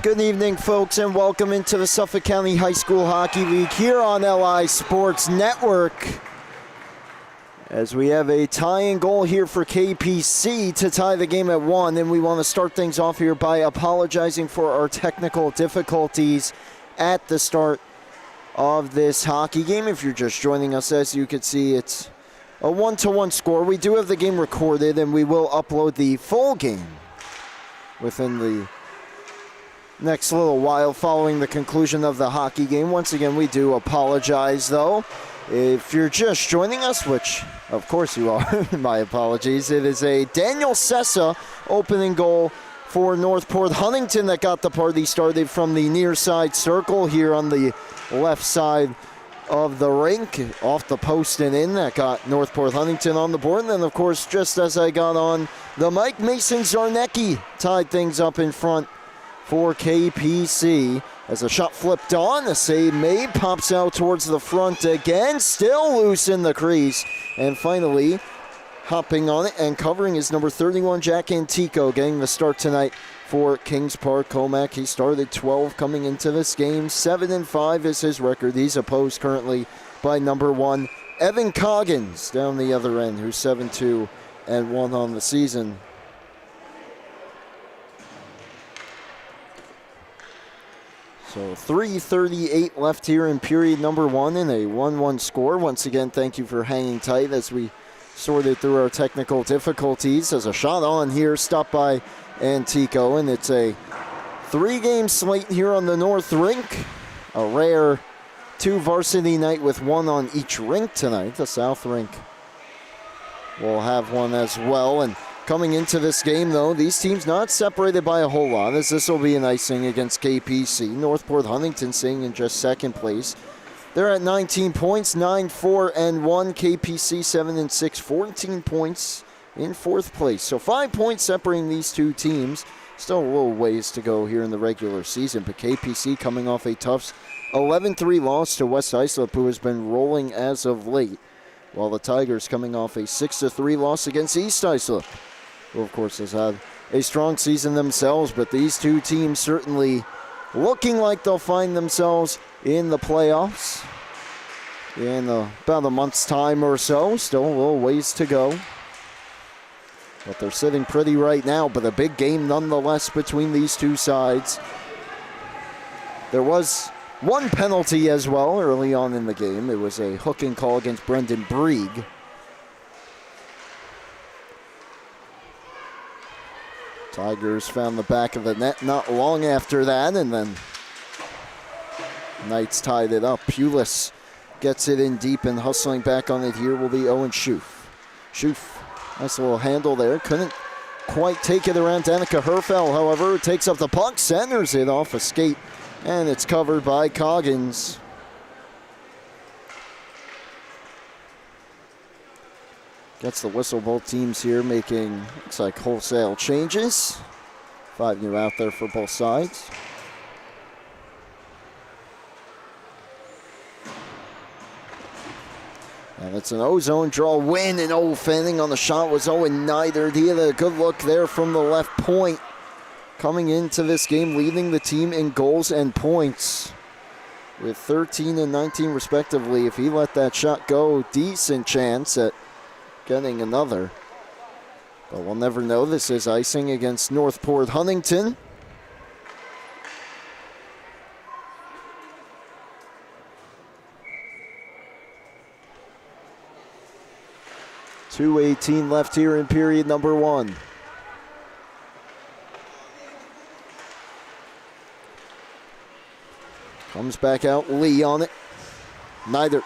Good evening, folks, and welcome into the Suffolk County High School Hockey League here on LI Sports Network. As we have a tying goal here for KPC to tie the game at 1, and we want to start things off here by apologizing for our technical difficulties at the start of this hockey game. If you're just joining us, as you can see, it's a 1-1 score. We do have the game recorded, and we will upload the full game within the next little while following the conclusion of the hockey game. Once again, we do apologize, though. If you're just joining us, which of course you are, my apologies, it is a Daniel Sessa opening goal for Northport. Huntington that got the party started from the near side circle here on the left side of the rink, off the post and in. That got Northport Huntington on the board. And then, of course, just as I got on the mic, Mason Zarnecki tied things up in front for KPC. As a shot flipped on, a save made, pops out towards the front again, still loose in the crease. And finally, hopping on it and covering is number 31, Jack Antico, getting the start tonight for Kings Park Commack. He started 12 coming into this game. 7-5 is his record. He's opposed currently by number 1, Evan Coggins, down the other end, who's 7-2-1 on the season. So 3:38 left here in period number 1 in a 1-1 score. Once again, thank you for hanging tight as we sorted through our technical difficulties. As a shot on here, stopped by Antico, and it's a 3-game slate here on the North Rink. A rare 2 varsity night with 1 on each rink tonight. The South Rink will have 1 as well. And coming into this game, though, these teams not separated by a whole lot, as this will be an icing against KPC. Northport Huntington sitting in just second place. They're at 19 points, 9-4-1. KPC 7-6, 14 points in 4th place. So 5 points separating these two teams. Still a little ways to go here in the regular season, but KPC coming off a tough 11-3 loss to West Islip, who has been rolling as of late, while the Tigers coming off a 6-3 loss against East Islip, who of course has had a strong season themselves. But these two teams certainly looking like they'll find themselves in the playoffs in about a month's time or so. Still a little ways to go, but they're sitting pretty right now. But a big game nonetheless between these two sides. There was 1 penalty as well early on in the game. It was a hooking call against Brendan Brieg. Tigers found the back of the net not long after that, and then Knights tied it up. Pulis gets it in deep, and hustling back on it here will be Owen Schoof. Schoof, nice little handle there. Couldn't quite take it around Danica Herfel, however. Takes up the puck, centers it off a skate, and it's covered by Coggins. Gets the whistle. Both teams here making, looks like, wholesale changes. 5 new out there for both sides. And it's an O-zone draw win, and fending on the shot was Owen Neidert. He had a good look there from the left point. Coming into this game, leading the team in goals and points with 13 and 19 respectively. If he let that shot go, decent chance at getting another. But we'll never know. This is icing against Northport Huntington. .218 left here in period number 1. Comes back out, Lee on it. Neidert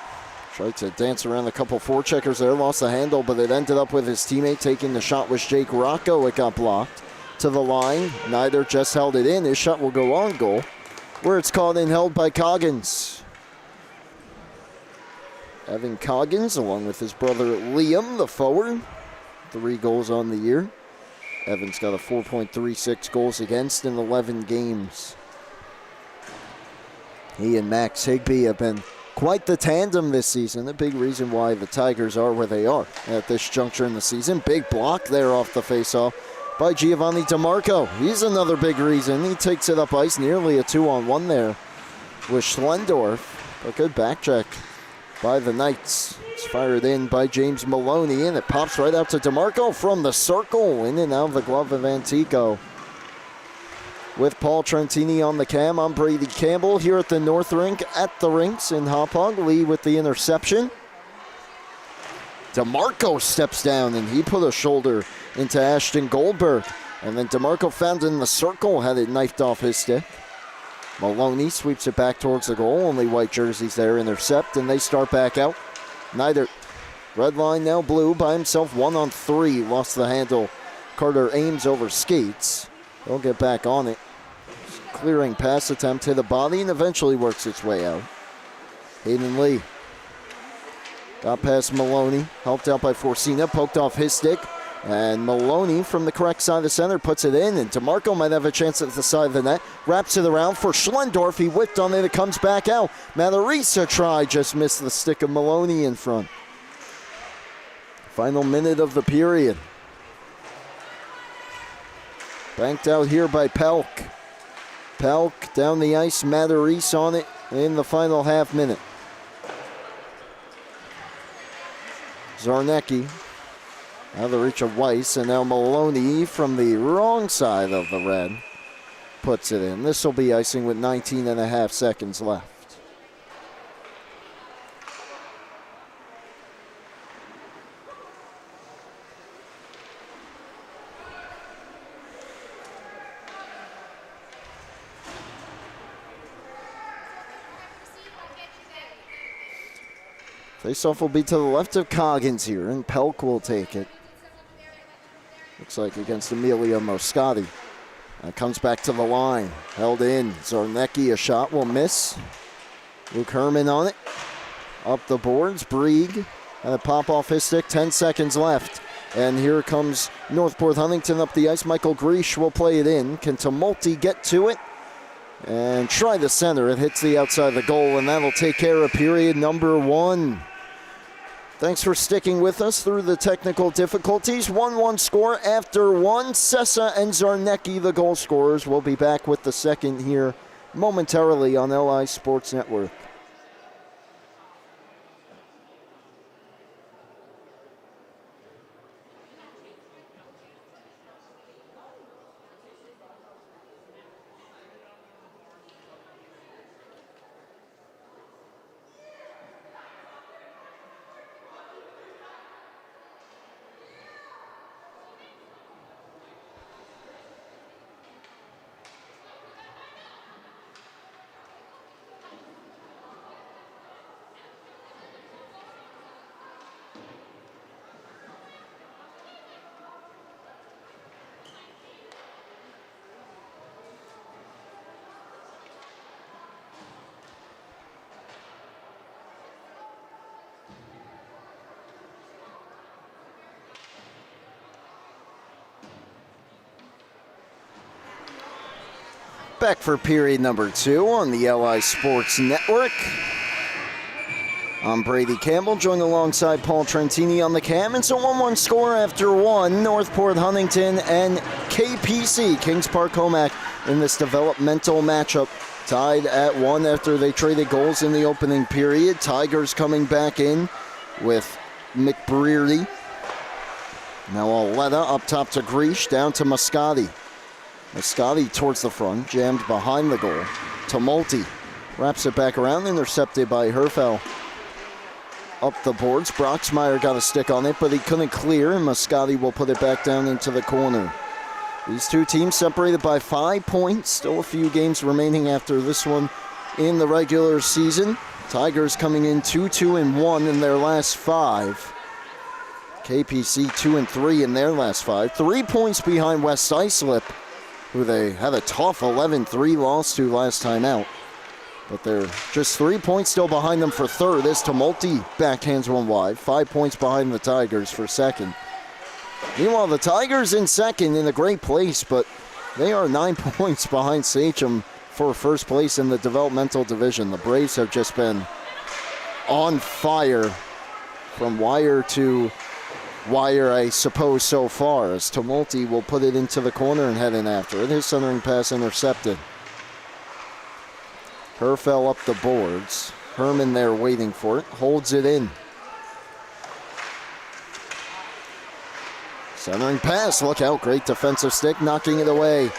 tried to dance around a couple forecheckers there, lost the handle, but it ended up with his teammate taking the shot was Jake Rocco. It got blocked to the line. Neidert just held it in. His shot will go on goal, where it's caught and held by Coggins. Evan Coggins, along with his brother Liam, the forward. 3 goals on the year. Evan's got a 4.36 goals against in 11 games. He and Max Higbee have been quite the tandem this season. A big reason why the Tigers are where they are at this juncture in the season. Big block there off the faceoff by Giovanni DeMarco. He's another big reason. He takes it up ice, nearly a 2-on-1 there with Schlendorf. A good back check by the Knights. It's fired in by James Maloney, and it pops right out to DeMarco from the circle, in and out of the glove of Antico. With Paul Trentini on the cam, I'm Brady Campbell here at the North Rink at the rinks in Hauppauge. Lee with the interception. DeMarco steps down, and he put a shoulder into Ashton Goldberg. And then DeMarco found it in the circle, had it knifed off his stick. Maloney sweeps it back towards the goal. Only white jerseys there intercept, and they start back out. Neither. Red line now blue by himself, 1-on-3. Lost the handle. Carter Ames over skates. He'll get back on it. Clearing pass attempt to the body and eventually works its way out. Hayden Lee got past Maloney, helped out by Forcina, poked off his stick, and Maloney from the correct side of the center puts it in, and DeMarco might have a chance at the side of the net. Wraps it around for Schlendorf. He whipped on it. It comes back out. Matarisa try, just missed the stick of Maloney in front. Final minute of the period. Banked out here by Pelk. Pelk down the ice, Matarisa on it in the final half minute. Zarnecki out of the reach of Weiss, and now Maloney from the wrong side of the red puts it in. This will be icing with 19.5 seconds left. Faceoff will be to the left of Coggins here, and Pelk will take it. Looks like against Emilio Moscati. Comes back to the line. Held in. Zarnecki, a shot will miss. Luke Herman on it. Up the boards. Brieg. And a pop off his stick. 10 seconds left. And here comes Northport Huntington up the ice. Michael Griesch will play it in. Can Tumulty get to it? And try the center. It hits the outside of the goal, and that'll take care of period number 1. Thanks for sticking with us through the technical difficulties. 1-1 score after 1. Sessa and Zarnecki, the goal scorers, will be back with the second here momentarily on LI Sports Network. Back for period number 2 on the LI Sports Network. I'm Brady Campbell, joined alongside Paul Trentini on the cam. It's a 1-1 score after 1. Northport Huntington and KPC, Kings Park Commack, in this developmental matchup. Tied at 1 after they traded goals in the opening period. Tigers coming back in with McBrearty. Now Aletta up top to Griesch, down to Moscati. Moscati towards the front, jammed behind the goal. Tumulty wraps it back around, intercepted by Herfel. Up the boards, Broxmeyer got a stick on it, but he couldn't clear, and Moscati will put it back down into the corner. These two teams separated by 5 points. Still a few games remaining after this one in the regular season. Tigers coming in 2-2-1 in their last 5. KPC 2-3 in their last 5. 3 points behind West Islip, who they had a tough 11-3 loss to last time out. But they're just 3 points still behind them for third as Tumulty backhands one wide. 5 points behind the Tigers for second. Meanwhile, the Tigers in second in a great place, but they are 9 points behind Sachem for first place in the developmental division. The Braves have just been on fire from wire to wire, I suppose, so far, as Tumulty will put it into the corner and head in after it. His centering pass intercepted. Herfel up the boards. Herman there waiting for it. Holds it in. Centering pass. Look out. Great defensive stick. Knocking it away.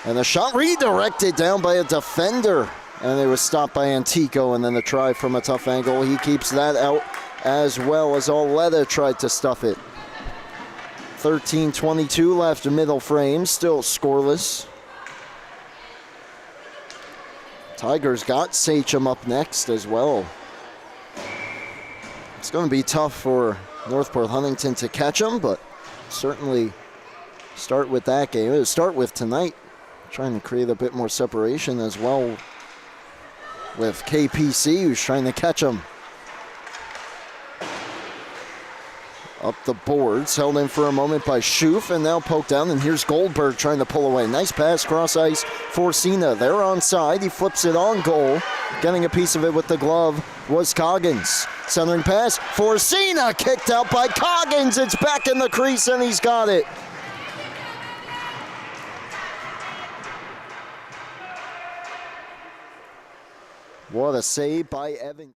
And the shot redirected down by a defender. And it was stopped by Antico. And then the try from a tough angle. He keeps that out as well as Oleta tried to stuff it. 13:22 left. Middle frame. Still scoreless. Tigers got Sachem up next as well. It's going to be tough for Northport Huntington to catch them, but certainly start with that game. Start with tonight, trying to create a bit more separation as well with KPC, who's trying to catch them. Up the boards, held in for a moment by Schoof, and now poked down, and here's Goldberg trying to pull away. Nice pass, cross ice for Cena. They're onside, he flips it on goal. Getting a piece of it with the glove was Coggins. Centering pass for Cena, kicked out by Coggins. It's back in the crease, and he's got it. What a save by Evan.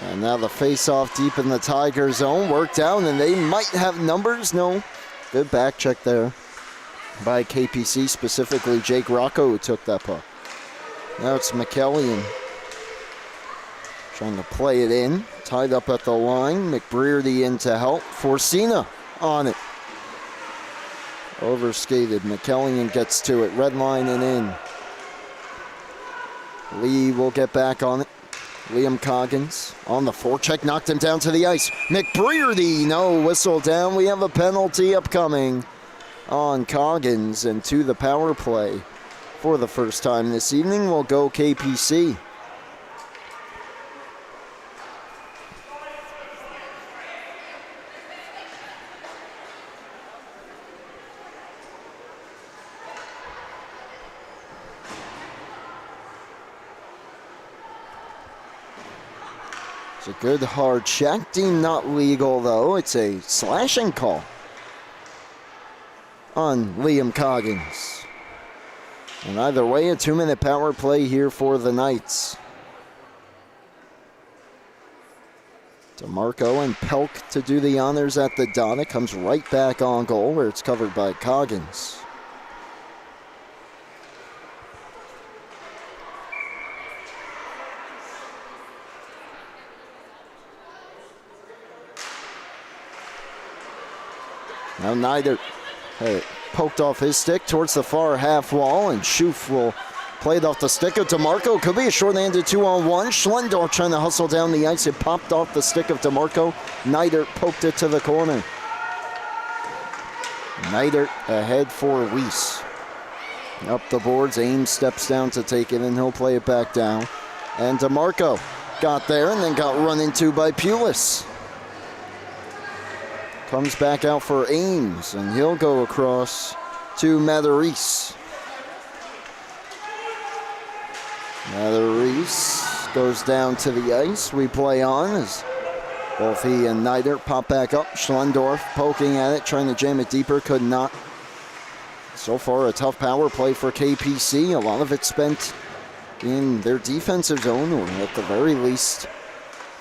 And now the face-off deep in the Tiger zone. Worked down, and they might have numbers. No. Good back check there by KPC, specifically Jake Rocco, who took that puck. Now it's McKellian trying to play it in. Tied up at the line. McBrearty in to help. Forcina on it. Overskated. McKellian gets to it. Red line and in. Lee will get back on it. Liam Coggins on the forecheck, knocked him down to the ice. McBrearty, no, whistle down. We have a penalty upcoming on Coggins, and to the power play for the first time this evening will go KPC. It's a good hard check, deemed not legal though. It's a slashing call on Liam Coggins. And either way, a 2-minute power play here for the Knights. DeMarco and Pelk to do the honors at the dot. It comes right back on goal where it's covered by Coggins. Now Neidert poked off his stick towards the far half wall, and Schoof will play it off the stick of DeMarco. Could be a short-handed 2-on-1. Schlendorf trying to hustle down the ice. It popped off the stick of DeMarco. Neidert poked it to the corner. Neidert ahead for Weiss. Up the boards, Ames steps down to take it, and he'll play it back down. And DeMarco got there and then got run into by Pulis. Comes back out for Ames, and he'll go across to Matarese. Matarese goes down to the ice. We play on as both he and Neidert pop back up. Schlendorf poking at it, trying to jam it deeper, could not. So far, a tough power play for KPC. A lot of it spent in their defensive zone, or at the very least,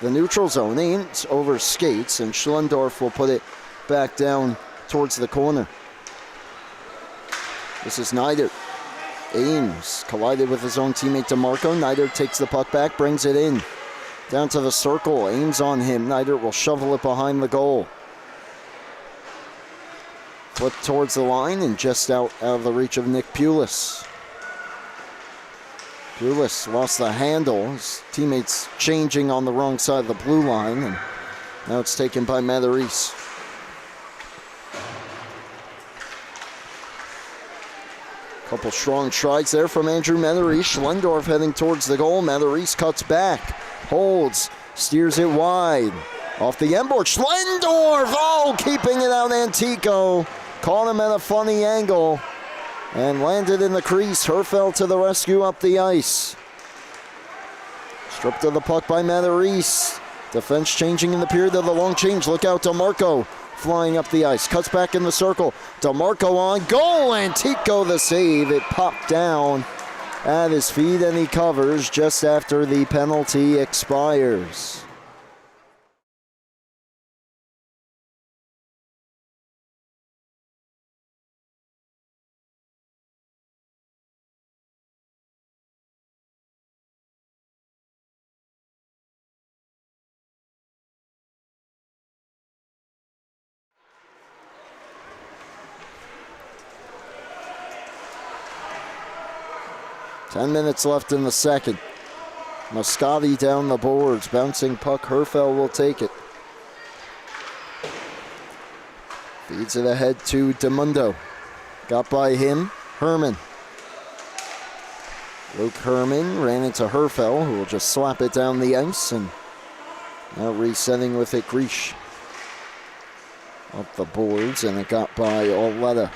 the neutral zone. Ames over skates, and Schlendorf will put it back down towards the corner. This is Neidert. Ames collided with his own teammate DeMarco. Neidert takes the puck back, brings it in. Down to the circle, Ames on him. Neidert will shovel it behind the goal. Flip towards the line and just out of the reach of Nick Pulis. Lewis lost the handle. His teammates changing on the wrong side of the blue line, and now it's taken by Matarese. Couple strong strides there from Andrew Matarese. Schlendorf heading towards the goal. Matarese cuts back, holds, steers it wide. Off the end board, Schlendorf, oh, keeping it out, Antico. Caught him at a funny angle and landed in the crease. Herfel to the rescue up the ice. Stripped of the puck by Matarese. Defense changing in the period of the long change. Look out, DeMarco flying up the ice. Cuts back in the circle. DeMarco on goal. Antico the save. It popped down at his feet and he covers just after the penalty expires. Ten minutes left in the second. Moscati down the boards. Bouncing puck. Herfel will take it. Feeds it ahead to DeMundo. Got by him. Herman. Luke Herman ran into Herfel, who will just slap it down the ice. And now resetting with it, Grish. Up the boards, and it got by Oletta.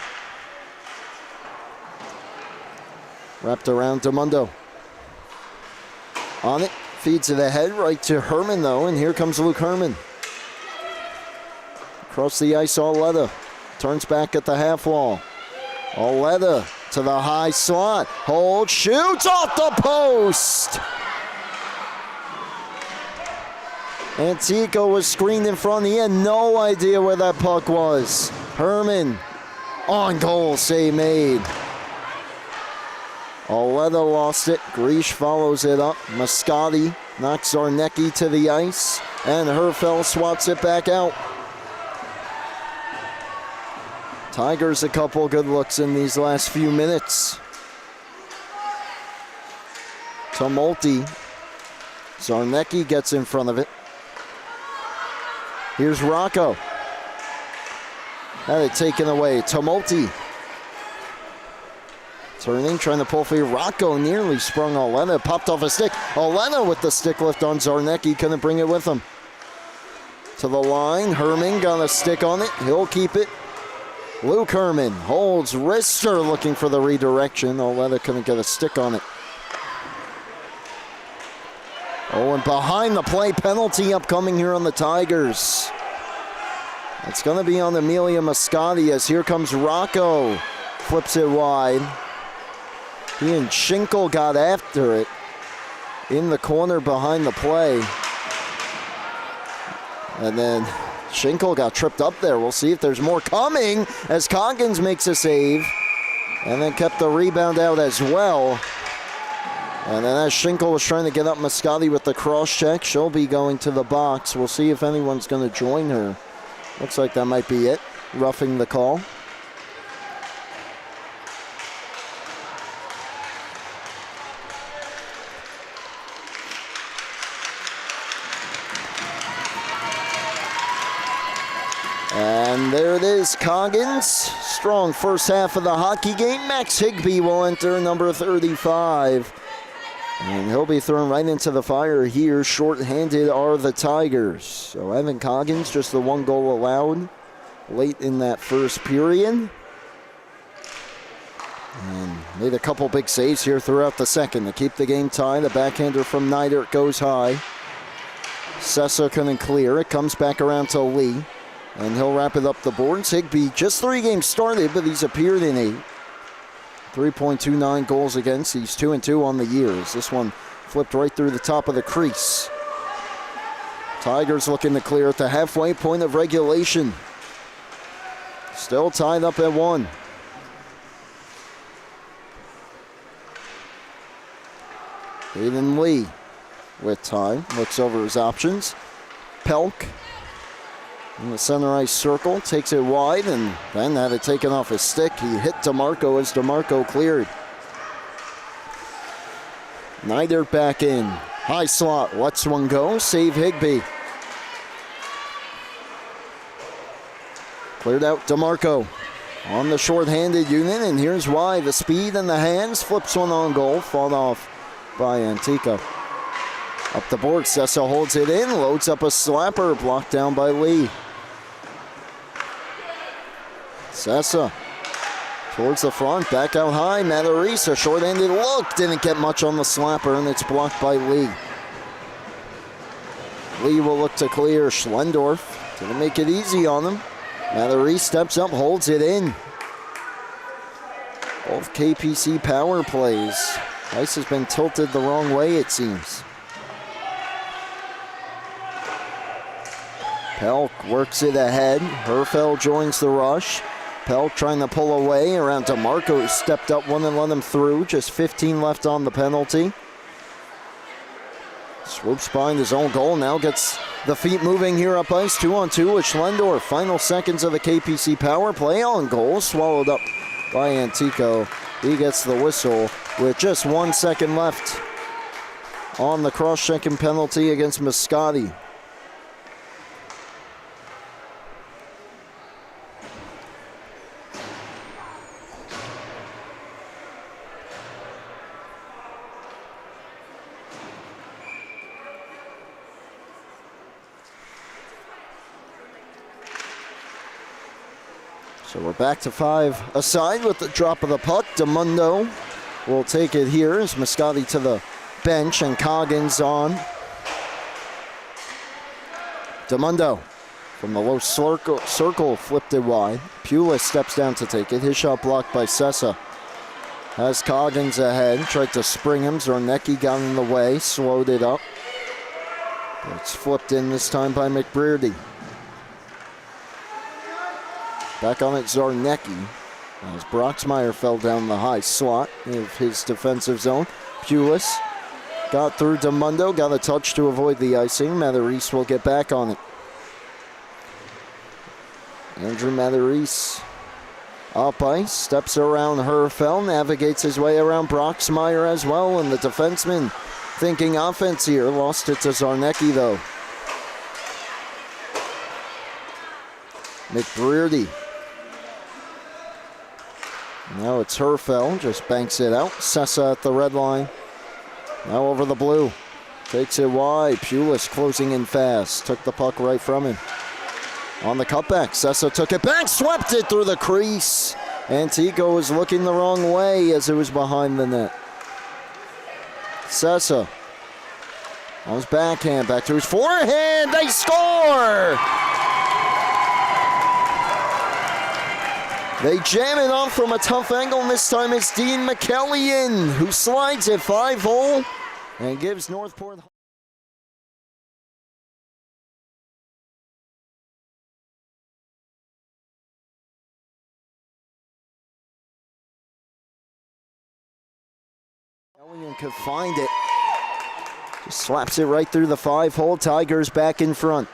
Wrapped around DeMundo. On it, feeds it ahead, right to Herman though, and here comes Luke Herman. Across the ice, Oletta. Turns back at the half wall. Oletta to the high slot. Hold, shoots off the post! Antico was screened in front. He had no idea where that puck was. Herman on goal, save made. Oletta lost it. Grish follows it up. Moscati knocks Zarnecki to the ice. And Herfel swats it back out. Tigers a couple good looks in these last few minutes. Tumulty. Zarnecki gets in front of it. Here's Rocco. Had it taken away. Tumulty. Turning, trying to pull free. Rocco nearly sprung Oletta. Popped off a stick. Oletta with the stick lift on Zarnecki. Couldn't bring it with him. To the line. Herman got a stick on it. He'll keep it. Luke Herman holds. Wrister looking for the redirection. Oletta couldn't get a stick on it. Oh, and behind the play, penalty upcoming here on the Tigers. It's going to be on Amelia Moscati as here comes Rocco. Flips it wide. He and Schinkel got after it in the corner behind the play. And then Schinkel got tripped up there. We'll see if there's more coming as Coggins makes a save. And then kept the rebound out as well. And then as Schinkel was trying to get up Moscati with the cross check, she'll be going to the box. We'll see if anyone's going to join her. Looks like that might be it. Roughing the call. And there it is, Coggins. Strong first half of the hockey game. Max Higbee will enter, number 35. And he'll be thrown right into the fire here. Short-handed are the Tigers. So Evan Coggins, just the one goal allowed late in that first period. And made a couple big saves here throughout the second to keep the game tied. The backhander from Neidert goes high. Sessa couldn't clear. It comes back around to Lee. And he'll wrap it up the boards. Higbee, just 3 games started, but he's appeared in 8. 3.29 goals against. He's 2-2 on the years. This one flipped right through the top of the crease. Tigers looking to clear at the halfway point of regulation. Still tied up at 1. Hayden Lee with time. Looks over his options. Pelk in the center ice circle, takes it wide, and then had it taken off his stick. He hit DeMarco as DeMarco cleared. Neidert back in. High slot, lets one go, save Higbee. Cleared out DeMarco on the short-handed unit, and here's why. The speed and the hands, flips one on goal, fought off by Antico. Up the board, Sessa holds it in, loads up a slapper, blocked down by Lee. Sessa towards the front, back out high, Matarese, a short-handed look, didn't get much on the slapper, and it's blocked by Lee. Lee will look to clear. Schlendorf didn't make it easy on him. Matarese steps up, holds it in. Both KPC power plays. Ice has been tilted the wrong way, it seems. Pelk works it ahead. Herfeld joins the rush. Pelk trying to pull away around DeMarco, who stepped up one and let him through. Just 15 left on the penalty. Swoops behind his own goal, now gets the feet moving here up ice. 2-on-2 with Schlendorf. Final seconds of the KPC power play on goal. Swallowed up by Antico. He gets the whistle with just 1 second left on the cross-checking penalty against Moscati. So we're back to 5 aside with the drop of the puck. DeMundo will take it here as Moscati to the bench and Coggins on. DeMundo from the low circle flipped it wide. Pulis steps down to take it. His shot blocked by Sessa. Has Coggins ahead. Tried to spring him. Zarnecki got in the way. Slowed it up. It's flipped in this time by McBrearty. Back on it, Zarnecki, as Broxmeyer fell down the high slot of his defensive zone. Pulis got through DeMundo, got a touch to avoid the icing. Matarese will get back on it. Andrew Matarese up ice, steps around Herfeld, navigates his way around Broxmeyer as well, and the defenseman thinking offense here. Lost it to Zarnecki though. McBrearty. Now it's Herfeld, just banks it out. Sessa at the red line. Now over the blue. Takes it wide. Pulis closing in fast. Took the puck right from him. On the cutback, Sessa took it back, swept it through the crease. Antico was looking the wrong way as it was behind the net. Sessa on his backhand, back to his forehand. They score! They jam it off from a tough angle, and this time it's Dean McKellian who slides it 5-hole and gives Northport. McKellian could find it. Just slaps it right through the 5-hole. Tigers back in front.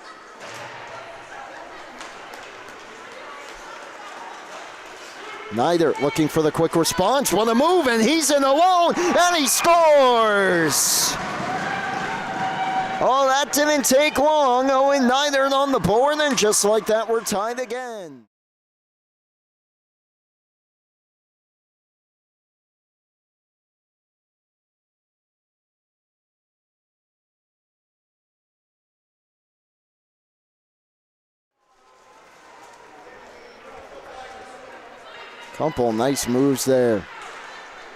Neidert looking for the quick response. What a move, and he's in alone, and he scores! Oh, that didn't take long. Owen Neidert on the board, and just like that, we're tied again. Couple nice moves there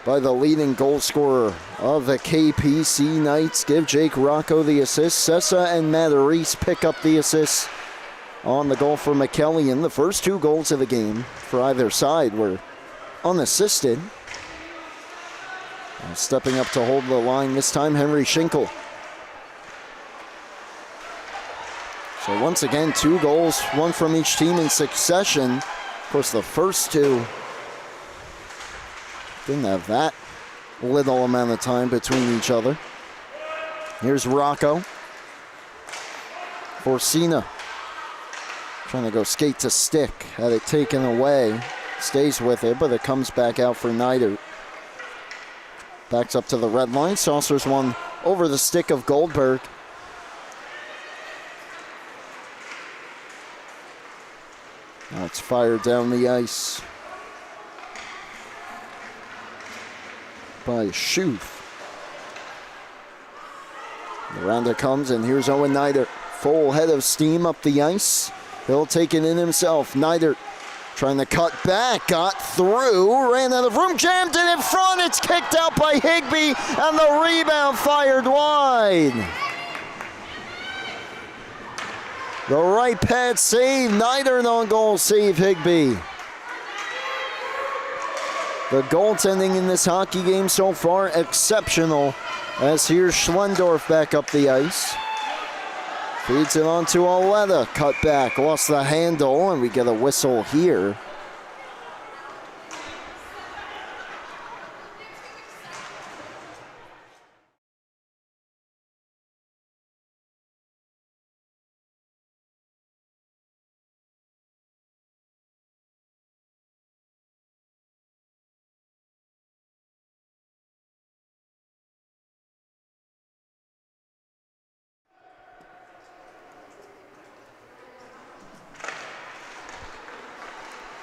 by the leading goal scorer of the KPC Knights. Give Jake Rocco the assist. Sessa and Matarese pick up the assists on the goal for McKellian. The first 2 goals of the game for either side were unassisted. Stepping up to hold the line this time, Henry Schinkel. So once again, 2 goals, 1 from each team in succession. Of course, the first 2 didn't have that little amount of time between each other. Here's Rocco. Forcina trying to go skate to stick. Had it taken away. Stays with it, but it comes back out for Neidert. Backs up to the red line. Saucers one over the stick of Goldberg. Now it's fired down the ice by Schuth. Around it comes, and here's Owen Neidert. Full head of steam up the ice. He'll take it in himself. Neidert trying to cut back, got through, ran out of room, jammed it in front. It's kicked out by Higbee, and the rebound fired wide. The right pad save, Neidert on goal, save Higbee. The goaltending in this hockey game so far, exceptional. As here's Schlendorf back up the ice. Feeds it on to Oleta, cut back, lost the handle, and we get a whistle here.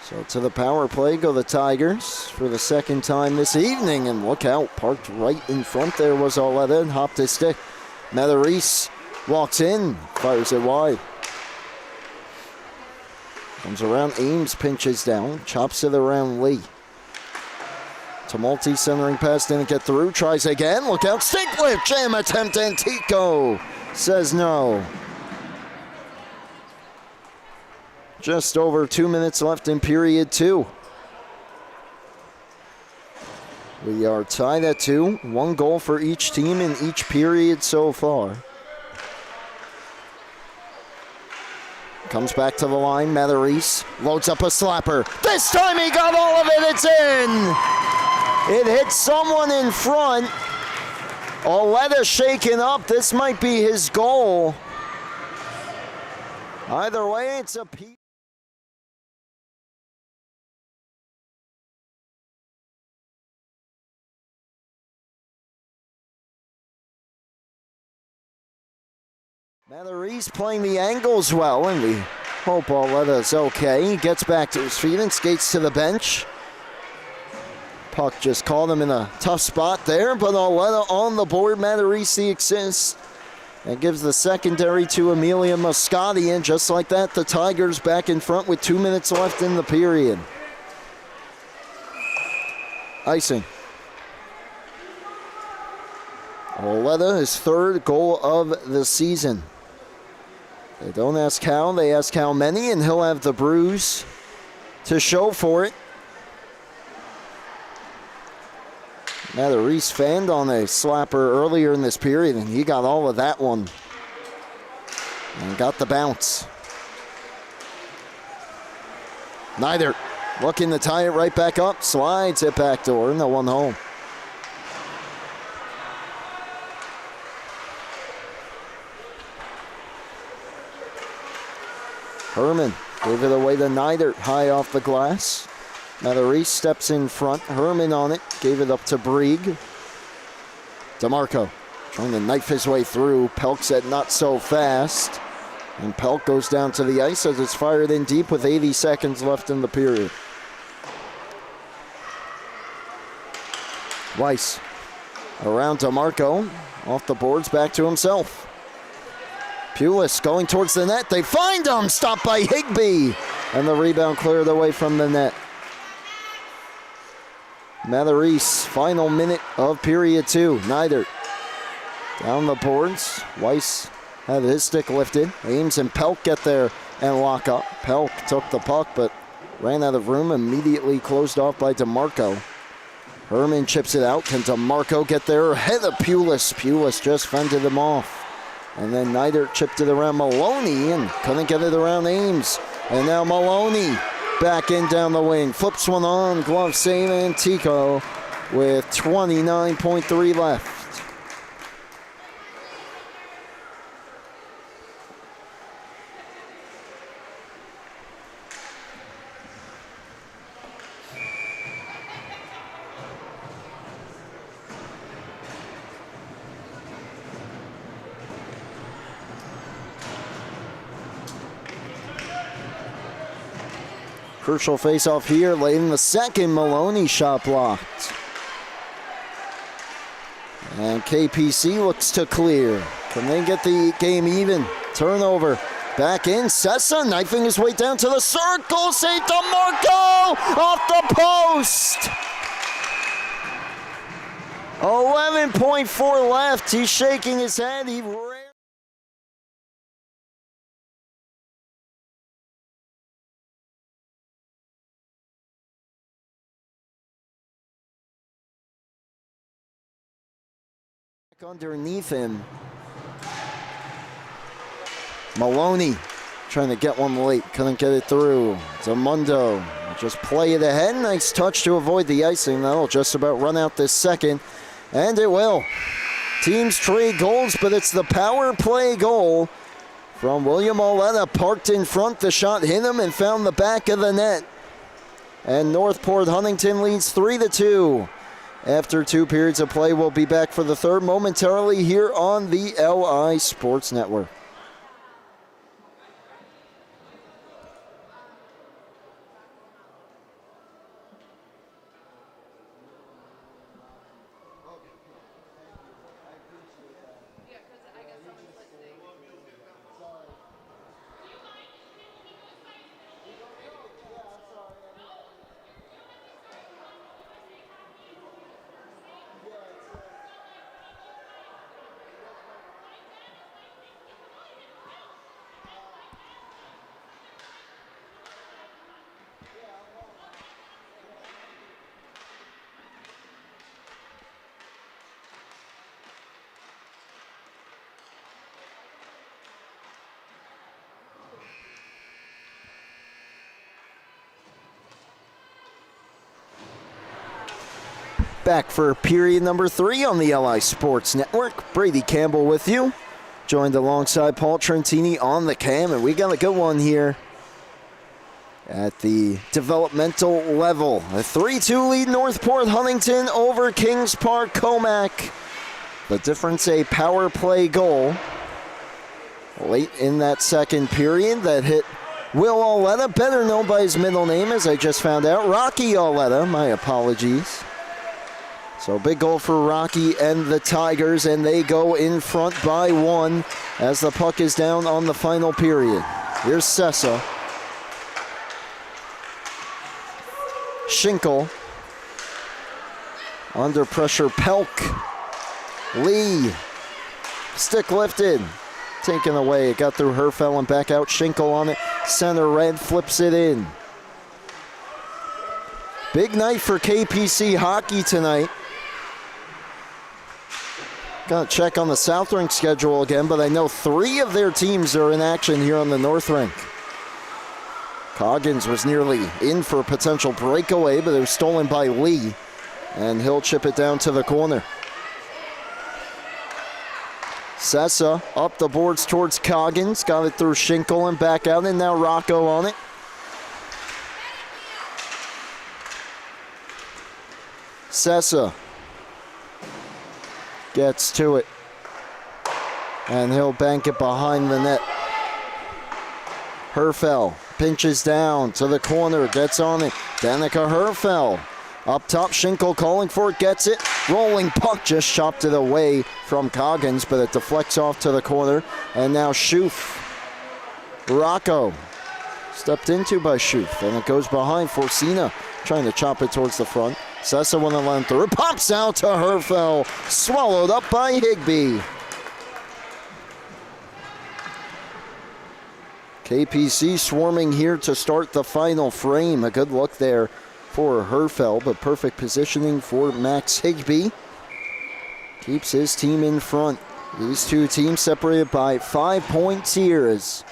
So to the power play go the Tigers for the second time this evening, and look out, parked right in front there was Oleta and hopped his stick. Matarese walks in, fires it wide. Comes around, Ames pinches down, chops it around Lee. Tumulty centering pass didn't get through, tries again, look out, stick lift, jam attempt, Antico says no. Just over 2 minutes left in period 2. We are tied at 2. 1 goal for each team in each period so far. Comes back to the line, Matarese loads up a slapper. This time he got all of it, it's in! It hit someone in front. Oleta shaken up, this might be his goal. Either way, it's a piece. Matarese playing the angles well, and we hope Oleta's okay. He gets back to his feet and skates to the bench. Puck just caught him in a tough spot there, but Oleta on the board. Matarese the assist, and gives the secondary to Amelia Moscati, and just like that, the Tigers back in front with 2 minutes left in the period. Icing. Oleta, his 3rd goal of the season. They don't ask how, they ask how many, and he'll have the bruise to show for it. Matarese fanned on a slapper earlier in this period, and he got all of that one. And got the bounce. Neidert looking to tie it right back up, slides it back door, no one home. Herman gave it away to Neidert, high off the glass. Matarese steps in front. Herman on it, gave it up to Brieg. DeMarco trying to knife his way through. Pelk said not so fast. And Pelk goes down to the ice as it's fired in deep with 80 seconds left in the period. Weiss around DeMarco, off the boards, back to himself. Pulis going towards the net. They find him. Stopped by Higbee. And the rebound cleared away from the net. Matarese, final minute of period 2. Neidert down the boards. Weiss had his stick lifted. Ames and Pelk get there and lock up. Pelk took the puck but ran out of room. Immediately closed off by DeMarco. Herman chips it out. Can DeMarco get there? Ahead of Pulis. Pulis just fended him off. And then Neidert chipped it around Maloney and couldn't get it around Ames. And now Maloney back in down the wing. Flips one on, glove save, Antico with 29.3 left. Crucial face-off here, late in the second. Maloney shot blocked. And KPC looks to clear. Can they get the game even? Turnover. Back in. Sessa knifing his way down to the circle. St. DeMarco off the post. 11.4 left. He's shaking his head. He underneath him. Maloney trying to get one late, couldn't get it through. Zamundo just play it ahead. Nice touch to avoid the icing. That'll just about run out this second, and it will. Teams trade goals, but it's the power play goal from William Oletta, parked in front. The shot hit him and found the back of the net. And Northport Huntington leads 3-2. After 2 periods of play, we'll be back for the third momentarily here on the LI Sports Network. Back for period number 3 on the LI Sports Network. Brady Campbell with you, joined alongside Paul Trentini on the cam, and we got a good one here at the developmental level. A 3-2 lead, Northport Huntington over Kings Park Commack. The difference, a power play goal late in that second period that hit Will Oletta, better known by his middle name, as I just found out, Rocky Oletta. My apologies. So big goal for Rocky and the Tigers, and they go in front by 1 as the puck is down on the final period. Here's Sessa. Schinkel. Under pressure, Pelk. Lee. Stick lifted. Taken away. It got through Herfel and back out. Schinkel on it. Center red flips it in. Big night for KPC hockey tonight. Gonna check on the South Rink schedule again, but I know 3 of their teams are in action here on the North Rink. Coggins was nearly in for a potential breakaway, but it was stolen by Lee, and he'll chip it down to the corner. Sessa up the boards towards Coggins, got it through Schinkel and back out, and now Rocco on it. Sessa gets to it, and he'll bank it behind the net. Herfel pinches down to the corner, gets on it. Danica Herfel up top, Schinkel calling for it, gets it. Rolling puck, just chopped it away from Coggins, but it deflects off to the corner. And now Schoof. Rocco stepped into by Schoof, and it goes behind Forcina, trying to chop it towards the front. Sessa won the line through. It pops out to Herfel. Swallowed up by Higbee. KPC swarming here to start the final frame. A good look there for Herfel, but perfect positioning for Max Higbee. Keeps his team in front. These 2 teams separated by 5 points here as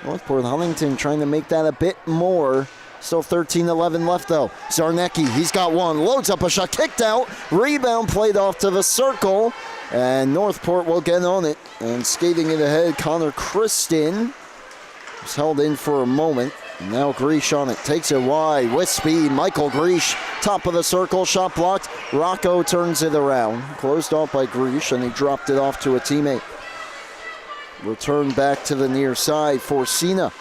Northport Huntington trying to make that a bit more. Still 13-11 left though. Zarnecki, he's got one, loads up a shot, kicked out, rebound played off to the circle, and Northport will get on it. And skating it ahead, Connor Christin was held in for a moment. Now Greesh on it, takes it wide with speed. Michael Greesh, top of the circle, shot blocked. Rocco turns it around, closed off by Greesh, and he dropped it off to a teammate. Return back to the near side. Forcina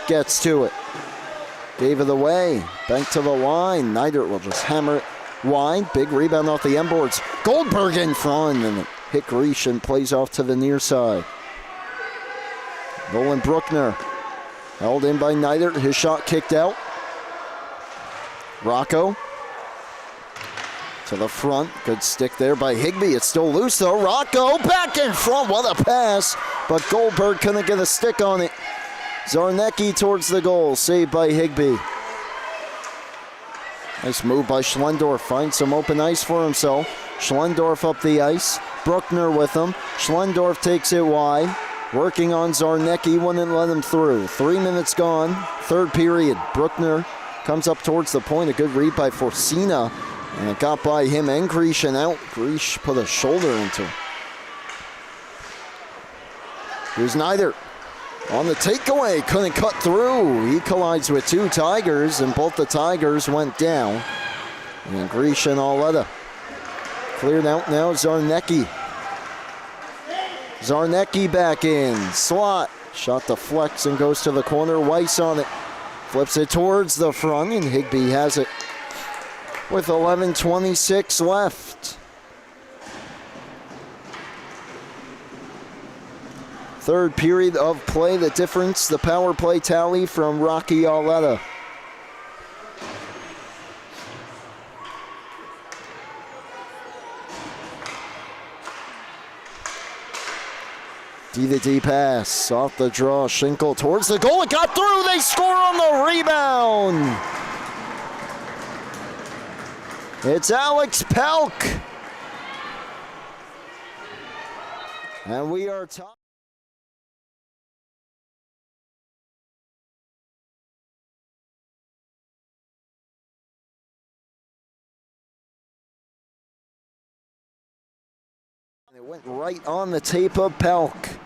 gets to it. Gave it away. Back to the line. Neidert will just hammer it wide. Big rebound off the end boards. Goldberg in front, and it hit Grecian. Plays off to the near side. Nolan Bruckner held in by Neidert. His shot kicked out. Rocco to the front. Good stick there by Higbee. It's still loose though. Rocco back in front. What a pass. But Goldberg couldn't get a stick on it. Zarnecki towards the goal. Saved by Higbee. Nice move by Schlendorf. Finds some open ice for himself. Schlendorf up the ice. Bruckner with him. Schlendorf takes it wide. Working on Zarnecki. Wouldn't let him through. 3 minutes gone. Third period. Bruckner comes up towards the point. A good read by Forcina. And it got by him and Grecian out. Grecian put a shoulder into him. Here's Neidert on the takeaway. Couldn't cut through. He collides with two Tigers, and both the Tigers went down. And Grecian Aletta cleared out now. Zarnecki. Zarnecki back in. Slot. Shot deflects and goes to the corner. Weiss on it. Flips it towards the front, and Higbee has it with 11:26 left. Third period of play. The difference, the power play tally from Rocky Aletta. D-to-D pass, off the draw, Schinkel towards the goal, it got through, they score on the rebound! It's Alex Pelk! And we are tied. It went right on the tape of Pelk.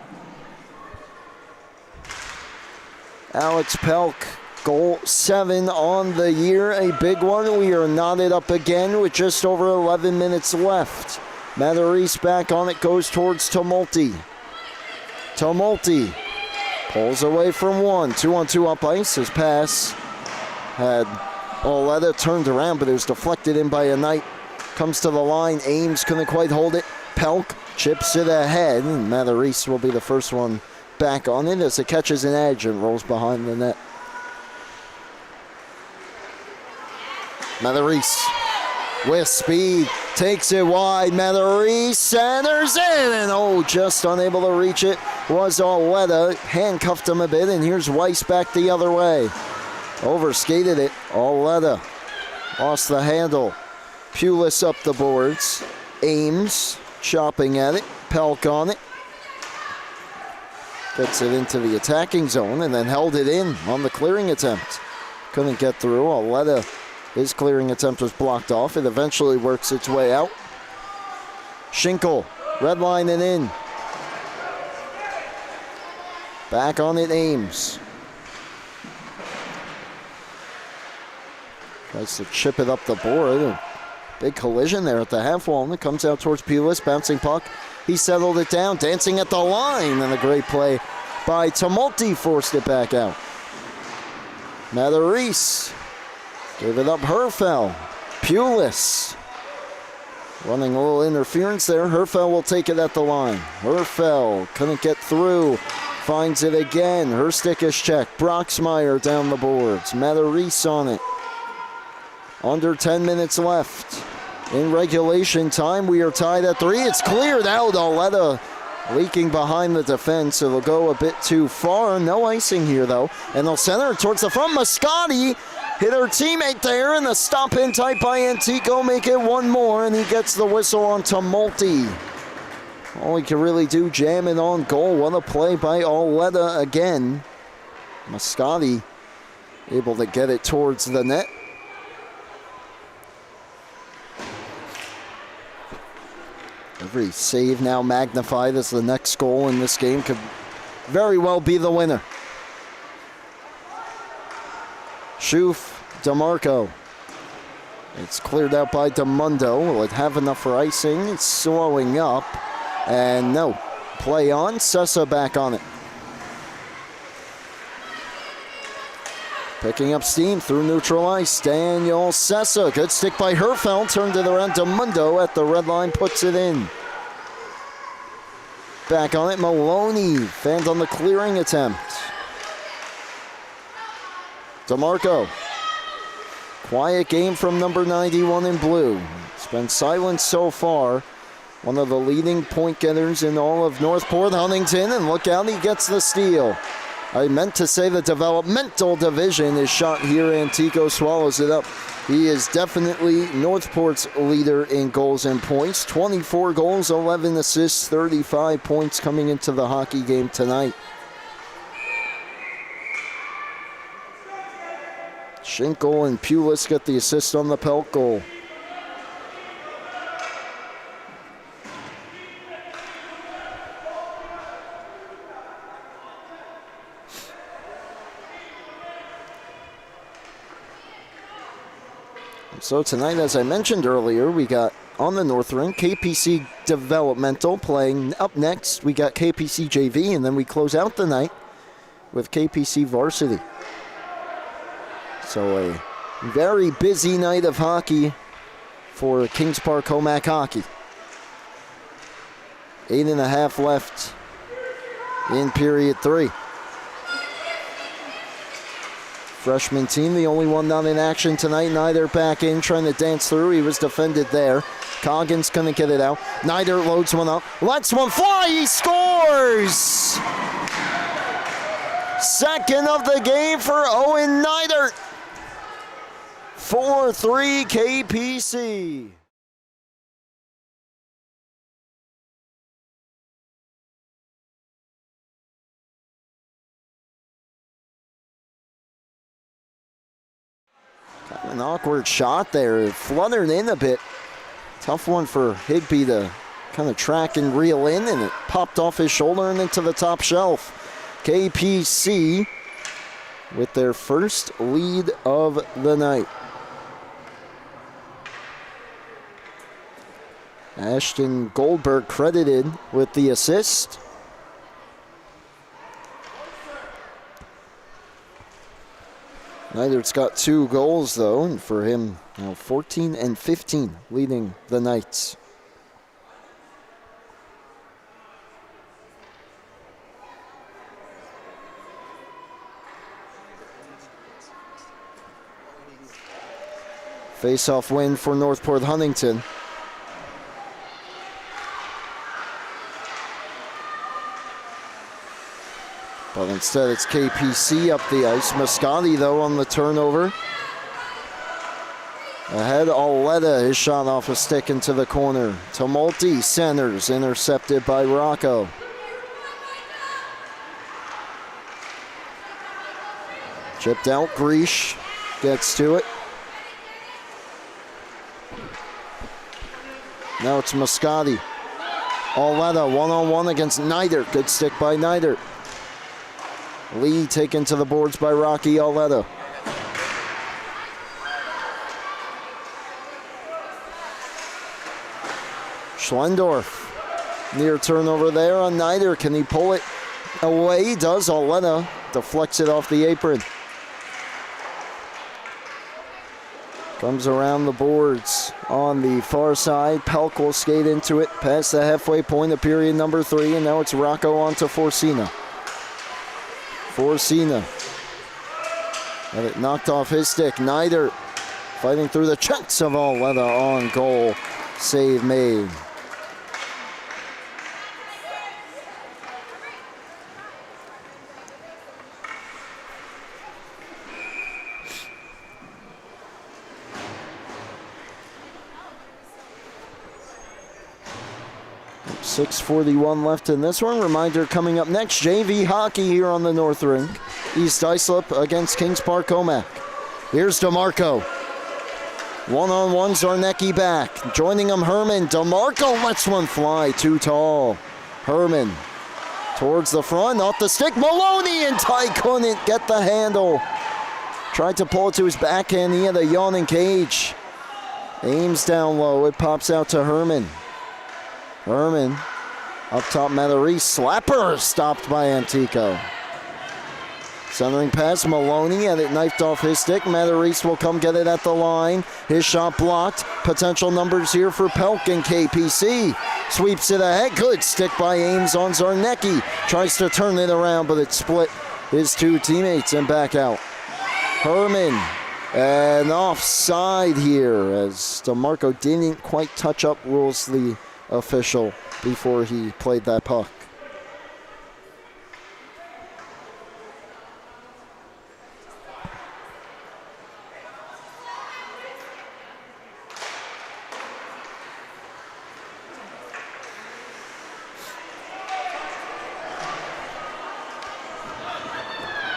Alex Pelk, goal 7 on the year, a big one. We are knotted up again with just over 11 minutes left. Matarese back on it, goes towards Tumulty. Tumulty pulls away from one. 2-on-2 up ice. His pass had Aletta turned around, but it was deflected in by a Knight. Comes to the line. Ames couldn't quite hold it. Pelk chips it ahead, and Matarese will be the first one back on it as it catches an edge and rolls behind the net. Matarese with speed takes it wide. Matarese centers in, and just unable to reach it was Aletta. Handcuffed him a bit, and here's Weiss back the other way. Overskated it. Aletta lost the handle. Pulis up the boards. Ames chopping at it. Pelk on it. Gets it into the attacking zone and then held it in on the clearing attempt. Couldn't get through. Aletta, his clearing attempt was blocked off. It eventually works its way out. Schinkel, red line and in. Back on it, Ames. Tries to chip it up the board. Big collision there at the half wall, and it comes out towards Pulis, bouncing puck. He settled it down, dancing at the line, and a great play by Tumulty forced it back out. Matarese gave it up. Herfel, Pulis running a little interference there. Herfel will take it at the line. Herfel couldn't get through, finds it again. Her stick is checked. Broxmeyer down the boards. Matarese on it. Under 10 minutes left in regulation time. We are tied at 3. It's cleared out. Aletta leaking behind the defense. It'll go a bit too far. No icing here, though. And they'll center it towards the front. Moscati hit her teammate there, and the stop in tight by Antico make it one more, and he gets the whistle on Tumulty. All he can really do, jam it on goal. What a play by Aletta again. Moscati able to get it towards the net. Every save now magnified as the next goal in this game could very well be the winner. Schoof, DeMarco. It's cleared out by DeMundo. Will it have enough for icing? It's slowing up. And no. Play on. Sessa back on it. Picking up steam through neutral ice. Daniel Sessa. Good stick by Herfeld. Turned to the end. DeMundo at the red line puts it in. Back on it. Maloney. Fanned on the clearing attempt. DeMarco. Quiet game from number 91 in blue. It's been silent so far. One of the leading point getters in all of Northport, Huntington. And look out, he gets the steal. I meant to say the developmental division is shot here. Antico swallows it up. He is definitely Northport's leader in goals and points. 24 goals, 11 assists, 35 points coming into the hockey game tonight. Schinkel and Pulis get the assist on the Pelt goal. So tonight, as I mentioned earlier, we got on the North Rink, KPC Developmental playing. Up next, we got KPC JV, and then we close out the night with KPC Varsity. So a very busy night of hockey for Kings Park Commack hockey. 8.5 left in period 3. Freshman team, the only one not in action tonight. Nider back in, trying to dance through. He was defended there. Coggins couldn't get it out. Nider loads one up, lets one fly. He scores! Second of the game for Owen Nider. 4-3 KPC. An awkward shot there, fluttered in a bit. Tough one for Higby to kind of track and reel in, and it popped off his shoulder and into the top shelf. KPC with their first lead of the night. Ashton Goldberg credited with the assist. Nider's got 2 goals, though, and for him, 14 and 15 leading the Knights. Face-off win for Northport Huntington. But instead it's KPC up the ice. Moscati, though, on the turnover. Ahead, Aletta, his shot off a stick into the corner. Tumulty centers, intercepted by Rocco. Chipped out, Greesh gets to it. Now it's Moscati. Aletta, one-on-one against Nider. Good stick by Nider. Lee taken to the boards by Rocky Aletta. Schlendorf, near turnover there on Nider. Can he pull it away? He does. Aletta deflects it off the apron. Comes around the boards on the far side. Pelk will skate into it past the halfway point of period number 3, and now it's Rocco on to Forcina. Forcina had it knocked off his stick. Nider fighting through the checks of Aletta on goal. Save made. .641 left in this one. Reminder coming up next, JV hockey here on the North Rink. East Islip against Kings Park Commack. Here's DeMarco. One-on-one, Zarnecki back. Joining him, Herman. DeMarco lets one fly, too tall. Herman towards the front, off the stick. Maloney and Ty couldn't get the handle. Tried to pull it to his backhand. He had a yawning cage. Aims down low. It pops out to Herman. Herman up top, Matarese. Slapper stopped by Antico. Centering pass, Maloney had it knifed off his stick. Matarese will come get it at the line. His shot blocked. Potential numbers here for Pelk and KPC. Sweeps it ahead. Good stick by Ames on Zarnecki. Tries to turn it around, but it split his two teammates and back out. Herman, and offside here as DeMarco didn't quite touch up, rules the official before he played that puck.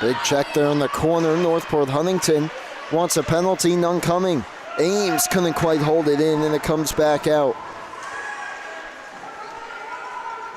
Big check there in the corner. Northport Huntington wants a penalty, none coming. Ames couldn't quite hold it in, and it comes back out.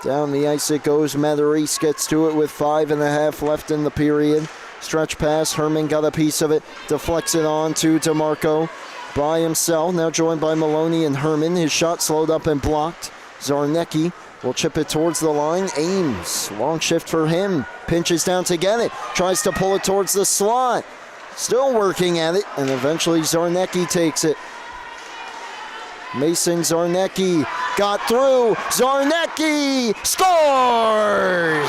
Down the ice it goes. Matarese gets to it with 5.5 left in the period. Stretch pass. Herman got a piece of it. Deflects it on to DeMarco by himself. Now joined by Maloney and Herman. His shot slowed up and blocked. Zarnecki will chip it towards the line. Ames, long shift for him. Pinches down to get it. Tries to pull it towards the slot. Still working at it, and eventually Zarnecki takes it. Mason Zarnecki got through. Zarnecki scores!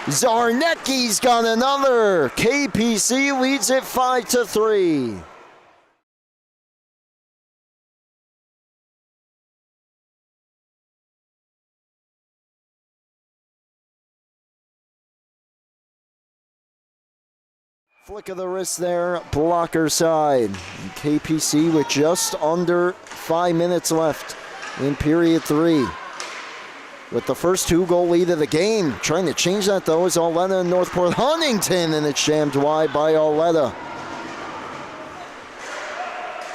Zarnecki's got another. KPC leads it 5-3. Flick of the wrist there, blocker side. KPC with just under 5 minutes left in period 3. With the first 2-goal lead of the game. Trying to change that though is Arletta and Northport Huntington, and it's jammed wide by Arletta.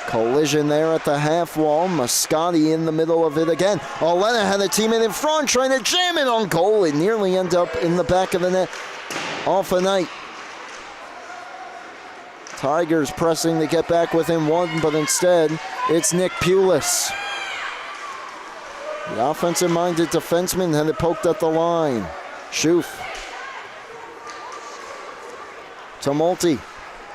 Collision there at the half wall. Moscati in the middle of it again. Arletta had a teammate in front trying to jam it on goal. It nearly ended up in the back of the net off a night. Tigers pressing to get back within one, but instead it's Nick Pulis. The offensive-minded defenseman had it poked at the line. Schoof. Tumulty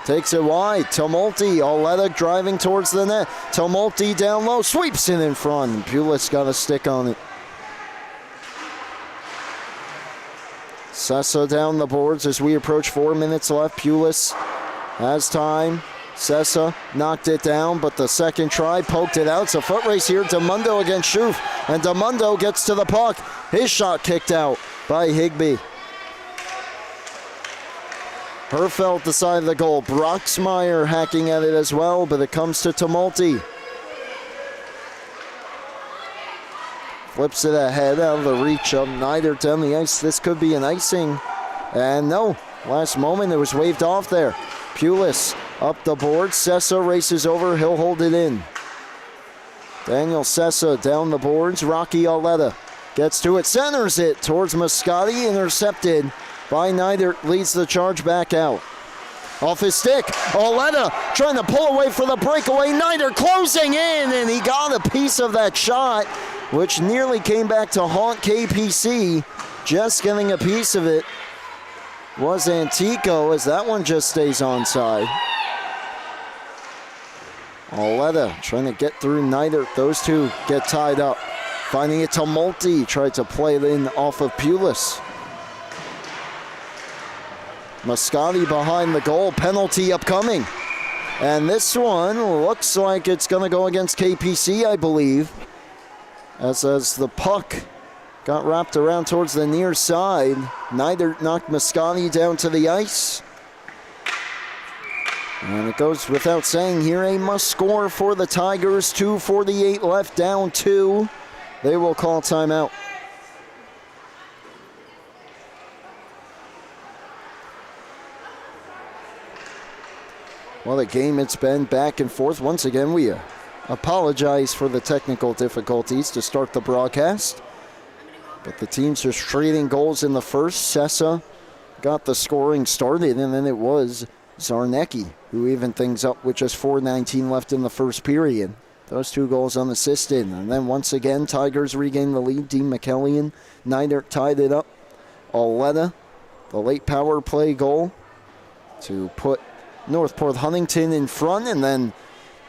takes it wide. Tumulty, Arletta driving towards the net. Tumulty down low, sweeps it in front. Pulis got a stick on it. Sessa down the boards as we approach 4 minutes left. Pulis has time. Sessa knocked it down, but the second try poked it out. It's a foot race here. DeMundo against Schoof, and DeMundo gets to the puck. His shot kicked out by Higbee. Herfeld at the side of the goal. Broxmeyer hacking at it as well, but it comes to Tumulty. Flips it ahead out of the reach of Nider down the ice. This could be an icing, and no. Last moment it was waved off there. Pulis up the board. Sessa races over. He'll hold it in. Daniel Sessa down the boards. Rocky Arletta gets to it. Centers it towards Moscati. Intercepted by Nider. Leads the charge back out. Off his stick. Arletta trying to pull away for the breakaway. Nider closing in, and he got a piece of that shot, which nearly came back to haunt KPC. Just getting a piece of it was Antico, as that one just stays onside. Arletta trying to get through Nider. Those two get tied up. Finding it to Multi. Tried to play it in off of Pulis. Moscati behind the goal. Penalty upcoming. And this one looks like it's going to go against KPC, I believe. As the puck got wrapped around towards the near side. Nider knocked Moscati down to the ice. And it goes without saying here, a must score for the Tigers. 2:48 left, down 2. They will call timeout. Well, the game, it's been back and forth. Once again, we apologize for the technical difficulties to start the broadcast. But the teams are trading goals in the first. Sessa got the scoring started, and then it was Zarnecki who evened things up with just 4:19 left in the first period. Those 2 goals unassisted. And then once again, Tigers regained the lead. Dean McKellian, Nider tied it up. Arletta the late power play goal to put Northport Huntington in front. And then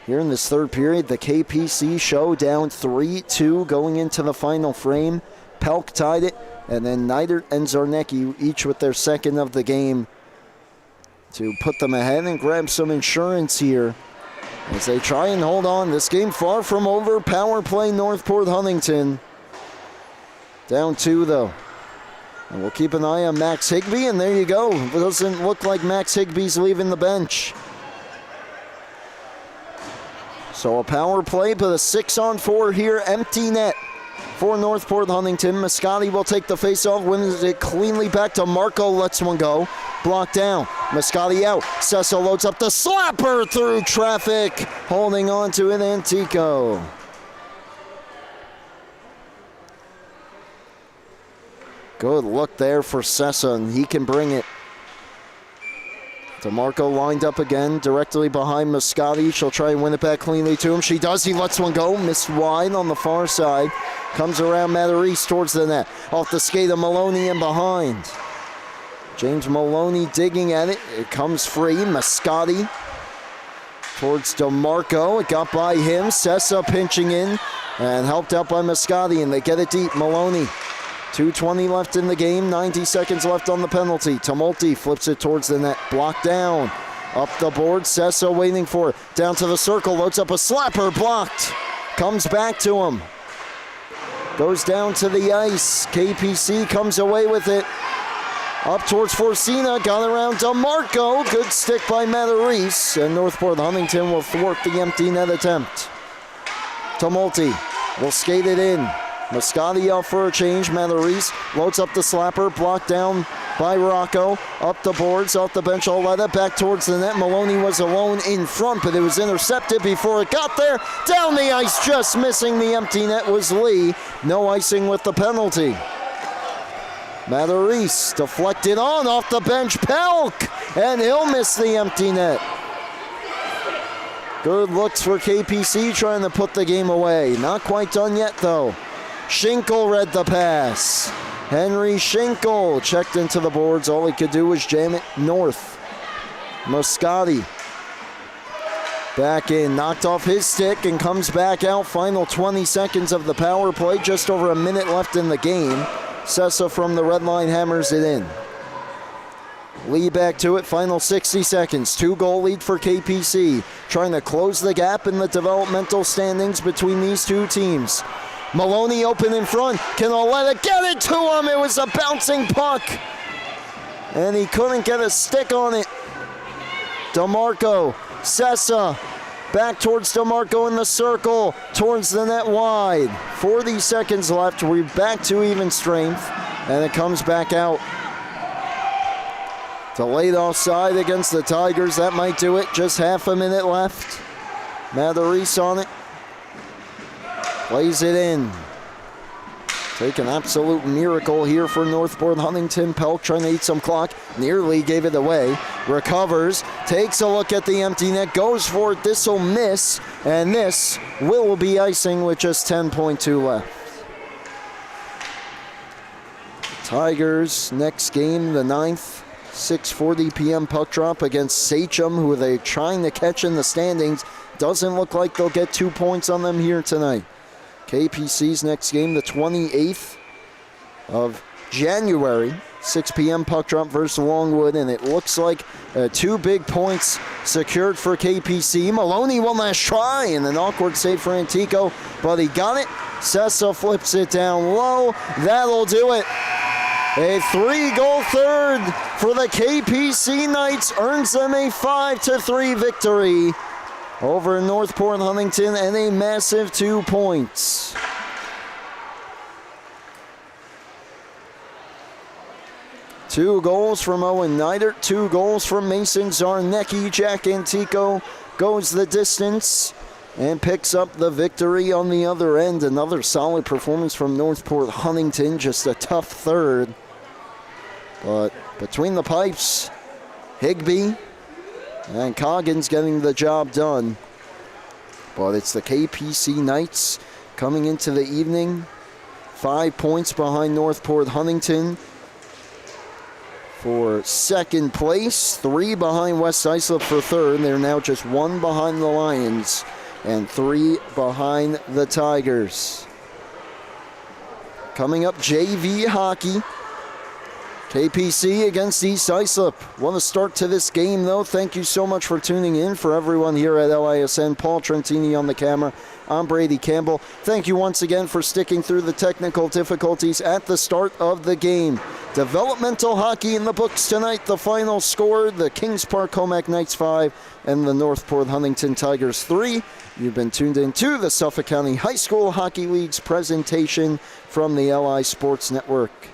here in this third period, the KPC show down 3-2 going into the final frame. Pelk tied it, and then Neidert and Zarnecki each with their second of the game to put them ahead and grab some insurance here as they try and hold on. This game far from over. Power play Northport Huntington. Down 2 though. And we'll keep an eye on Max Higbee, and there you go. It doesn't look like Max Higbee's leaving the bench. So a power play, but a 6-on-4 here. Empty net for Northport Huntington. Moscati will take the faceoff, wins it cleanly back to Marco, lets one go. Blocked down. Moscati out. Cecil loads up the slapper through traffic. Holding on to it, Antico. Good look there for Sessa, and he can bring it. DeMarco lined up again, directly behind Moscati. She'll try and win it back cleanly to him. She does. He lets one go. Missed wide on the far side. Comes around Matarese towards the net. Off the skate of Maloney and behind. James Maloney digging at it. It comes free. Moscati towards DeMarco. It got by him. Sessa pinching in and helped out by Moscati, and they get it deep. Maloney. 2:20 left in the game, 90 seconds left on the penalty. Tumulty flips it towards the net, blocked down. Up the board, Sessa waiting for it. Down to the circle, loads up a slapper, blocked. Comes back to him. Goes down to the ice. KPC comes away with it. Up towards Forcina, got around DeMarco. Good stick by Matarese, and Northport Huntington will thwart the empty net attempt. Tumulty will skate it in. Moscati out for a change. Matarese loads up the slapper, blocked down by Rocco. Up the boards, off the bench, Oleta back towards the net. Maloney was alone in front, but it was intercepted before it got there. Down the ice, just missing the empty net was Lee. No icing with the penalty. Matarese deflected on off the bench, Pelk, and he'll miss the empty net. Good looks for KPC trying to put the game away. Not quite done yet though. Schinkel read the pass. Henry Schinkel checked into the boards. All he could do was jam it north. Moscati back in, knocked off his stick and comes back out. Final 20 seconds of the power play. Just over a minute left in the game. Sessa from the red line hammers it in. Lee back to it, final 60 seconds. 2-goal lead for KPC. Trying to close the gap in the developmental standings between these two teams. Maloney open in front. Can Oleta get it to him? It was a bouncing puck. And he couldn't get a stick on it. DeMarco, Sessa, back towards DeMarco in the circle, towards the net wide. 40 seconds left. We're back to even strength. And it comes back out. Delayed offside against the Tigers. That might do it. Just half a minute left. Matarese on it. Plays it in. Take an absolute miracle here for Northport Huntington. Pelk trying to eat some clock. Nearly gave it away. Recovers. Takes a look at the empty net. Goes for it. This will miss. And this will be icing with just 10.2 left. Tigers next game, the 9th. 6:40 p.m. puck drop against Sachem, who they're trying to catch in the standings. Doesn't look like they'll get 2 points on them here tonight. KPC's next game, the 28th of January, 6 p.m. puck drop versus Longwood, and it looks like 2 big points secured for KPC. Maloney one last try, and an awkward save for Antico, but he got it. Sessa flips it down low. That'll do it. A 3-goal third for the KPC Knights earns them a 5-3 victory over Northport Huntington and a massive 2 points. Two goals from Owen Neidert, 2 goals from Mason Zarnecki. Jack Antico goes the distance and picks up the victory on the other end. Another solid performance from Northport Huntington, just a tough third. But between the pipes, Higbee and Coggins getting the job done. But it's the KPC Knights coming into the evening. 5 points behind Northport Huntington. for second place, 3 behind West Islip for third. They're now just 1 behind the Lions and 3 behind the Tigers. Coming up, JV hockey. KPC against East Islip. What a start to this game, though. Thank you so much for tuning in. For everyone here at LISN, Paul Trentini on the camera. I'm Brady Campbell. Thank you once again for sticking through the technical difficulties at the start of the game. Developmental hockey in the books tonight. The final score, the Kings Park Commack Knights 5 and the Northport Huntington Tigers 3. You've been tuned in to the Suffolk County High School Hockey League's presentation from the LI Sports Network.